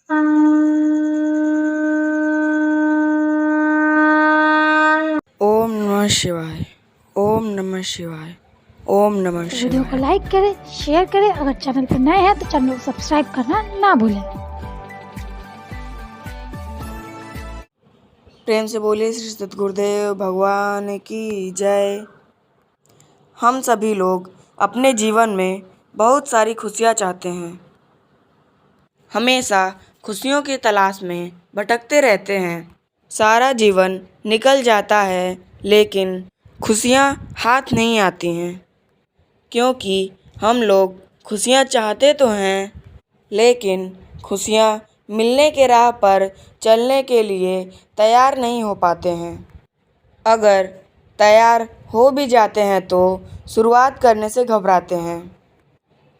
ओम नमः शिवाय। ओम नमः शिवाय। ओम नमः तो वीडियो को शिवाय। लाइक करें, शेयर करें। अगर चैनल पर नए हैं तो चैनल को सब्सक्राइब करना ना भूलें। प्रेम से बोलिए श्री सद्गुरुदेव भगवान की जय। हम सभी लोग अपने जीवन में बहुत सारी खुशियाँ चाहते हैं, हमेशा खुशियों की तलाश में भटकते रहते हैं। सारा जीवन निकल जाता है लेकिन खुशियाँ हाथ नहीं आती हैं, क्योंकि हम लोग खुशियाँ चाहते तो हैं लेकिन खुशियाँ मिलने के राह पर चलने के लिए तैयार नहीं हो पाते हैं। अगर तैयार हो भी जाते हैं तो शुरुआत करने से घबराते हैं।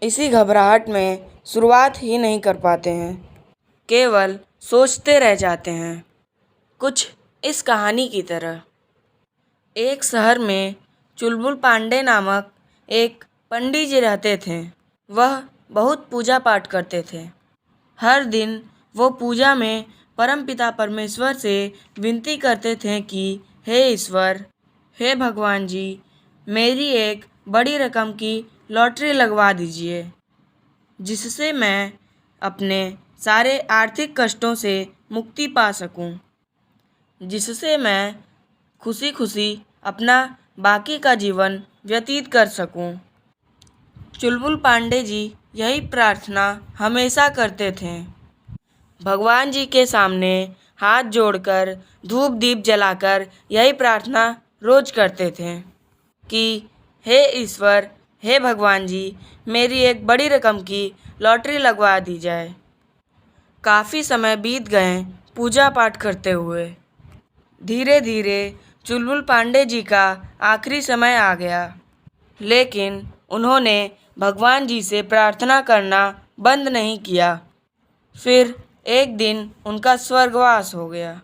इसी घबराहट में शुरुआत ही नहीं कर पाते हैं, केवल सोचते रह जाते हैं। कुछ इस कहानी की तरह। एक शहर में चुलबुल पांडे नामक एक पंडित जी रहते थे। वह बहुत पूजा पाठ करते थे। हर दिन वो पूजा में परमपिता परमेश्वर से विनती करते थे कि हे ईश्वर, हे भगवान जी, मेरी एक बड़ी रकम की लॉटरी लगवा दीजिए, जिससे मैं अपने सारे आर्थिक कष्टों से मुक्ति पा सकूं, जिससे मैं खुशी खुशी अपना बाकी का जीवन व्यतीत कर सकूं। चुलबुल पांडे जी यही प्रार्थना हमेशा करते थे। भगवान जी के सामने हाथ जोड़कर धूप दीप जलाकर यही प्रार्थना रोज करते थे कि हे ईश्वर, हे भगवान जी, मेरी एक बड़ी रकम की लॉटरी लगवा दी जाए। काफ़ी समय बीत गए पूजा पाठ करते हुए। धीरे धीरे चुलबुल पांडे जी का आखिरी समय आ गया, लेकिन उन्होंने भगवान जी से प्रार्थना करना बंद नहीं किया। फिर एक दिन उनका स्वर्गवास हो गया।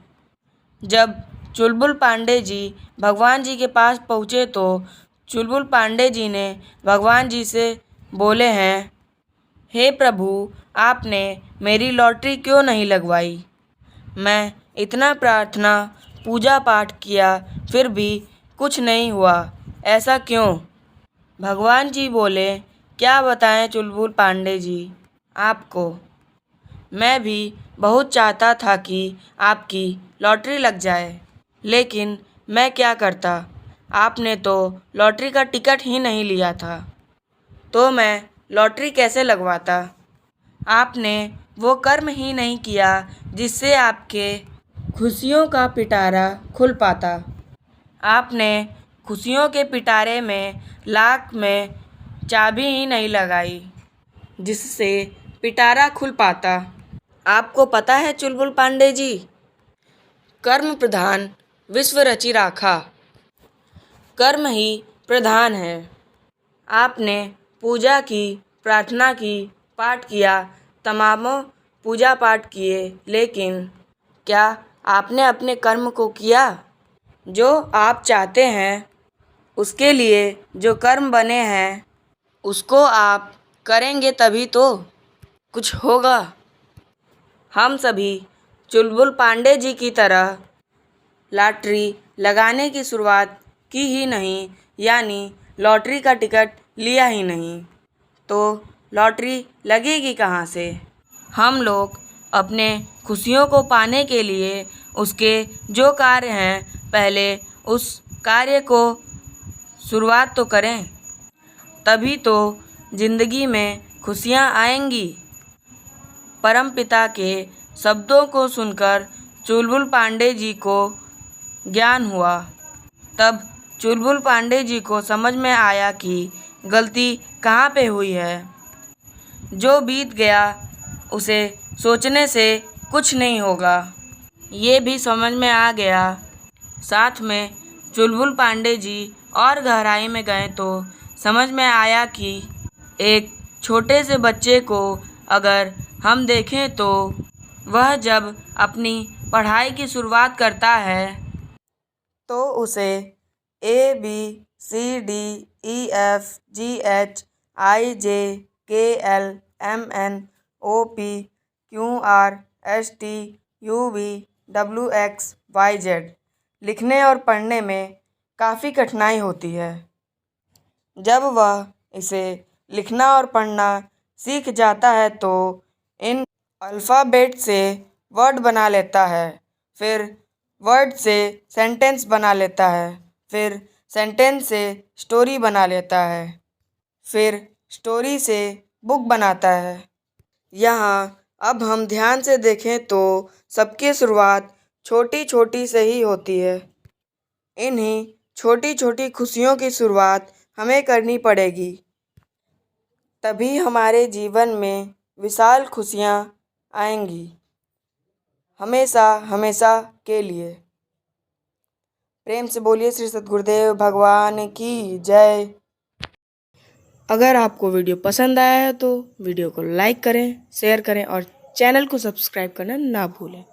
जब चुलबुल पांडे जी भगवान जी के पास पहुँचे तो चुलबुल पांडे जी ने भगवान जी से बोले हैं, हे प्रभु, आपने मेरी लॉटरी क्यों नहीं लगवाई? मैं इतना प्रार्थना पूजा पाठ किया फिर भी कुछ नहीं हुआ, ऐसा क्यों? भगवान जी बोले, क्या बताएं चुलबुल पांडे जी आपको। मैं भी बहुत चाहता था कि आपकी लॉटरी लग जाए, लेकिन मैं क्या करता, आपने तो लॉटरी का टिकट ही नहीं लिया था, तो मैं लॉटरी कैसे लगवाता? आपने वो कर्म ही नहीं किया जिससे आपके खुशियों का पिटारा खुल पाता। आपने खुशियों के पिटारे में लाख में चाबी ही नहीं लगाई जिससे पिटारा खुल पाता। आपको पता है चुलबुल पांडे जी, कर्म प्रधान विश्व रचि राखा। कर्म ही प्रधान है। आपने पूजा की, प्रार्थना की, पाठ किया, तमामों पूजा पाठ किए, लेकिन क्या आपने अपने कर्म को किया? जो आप चाहते हैं उसके लिए जो कर्म बने हैं उसको आप करेंगे तभी तो कुछ होगा। हम सभी चुलबुल पांडे जी की तरह लॉटरी लगाने की शुरुआत की ही नहीं, यानी लॉटरी का टिकट लिया ही नहीं, तो लॉटरी लगेगी कहाँ से? हम लोग अपने खुशियों को पाने के लिए उसके जो कार्य हैं, पहले उस कार्य को शुरुआत तो करें, तभी तो जिंदगी में खुशियाँ आएंगी। परमपिता के शब्दों को सुनकर चुलबुल पांडे जी को ज्ञान हुआ। तब चुलबुल पांडे जी को समझ में आया कि गलती कहाँ पे हुई है। जो बीत गया उसे सोचने से कुछ नहीं होगा, ये भी समझ में आ गया। साथ में चुलबुल पांडे जी और गहराई में गए तो समझ में आया कि एक छोटे से बच्चे को अगर हम देखें तो वह जब अपनी पढ़ाई की शुरुआत करता है तो उसे ABCDEFGHIJKLMNOP STUVWXYZ लिखने और पढ़ने में काफ़ी कठिनाई होती है। जब वह इसे लिखना और पढ़ना सीख जाता है तो इन अल्फ़ाबेट से वर्ड बना लेता है, फिर वर्ड से सेंटेंस बना लेता है, फिर सेंटेंस से स्टोरी बना लेता है, फिर स्टोरी से बुक बनाता है। यहाँ अब हम ध्यान से देखें तो सबकी शुरुआत छोटी छोटी से ही होती है। इन्हीं छोटी छोटी खुशियों की शुरुआत हमें करनी पड़ेगी, तभी हमारे जीवन में विशाल खुशियाँ आएंगी, हमेशा हमेशा के लिए। प्रेम से बोलिए श्री सद्गुरुदेव भगवान की जय। अगर आपको वीडियो पसंद आया है तो वीडियो को लाइक करें, शेयर करें और चैनल को सब्सक्राइब करना ना भूलें।